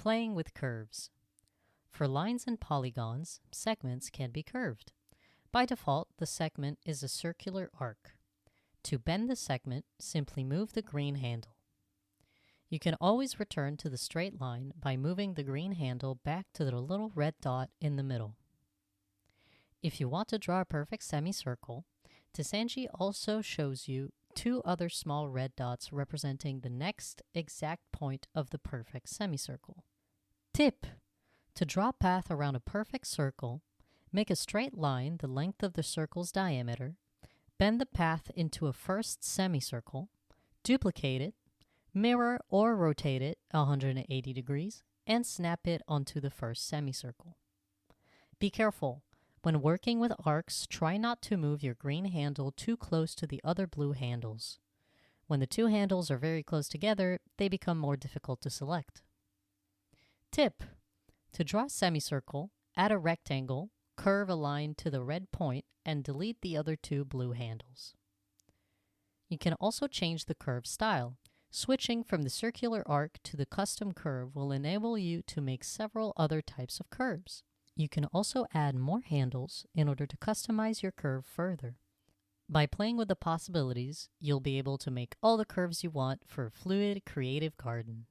Playing with curves. For lines and polygons, segments can be curved. By default, the segment is a circular arc. To bend the segment, simply move the green handle. You can always return to the straight line by moving the green handle back to the little red dot in the middle. If you want to draw a perfect semicircle, Tisanji also shows you two other small red dots representing the next exact point of the perfect semicircle. Tip: to draw a path around a perfect circle, make a straight line the length of the circle's diameter, bend the path into a first semicircle, duplicate it, mirror or rotate it 180 degrees, and snap it onto the first semicircle. Be careful. When working with arcs, try not to move your green handle too close to the other blue handles. When the two handles are very close together, they become more difficult to select. Tip: to draw a semicircle, add a rectangle, curve a line to the red point, and delete the other two blue handles. You can also change the curve style. Switching from the circular arc to the custom curve will enable you to make several other types of curves. You can also add more handles in order to customize your curve further. By playing with the possibilities, you'll be able to make all the curves you want for a fluid, creative garden.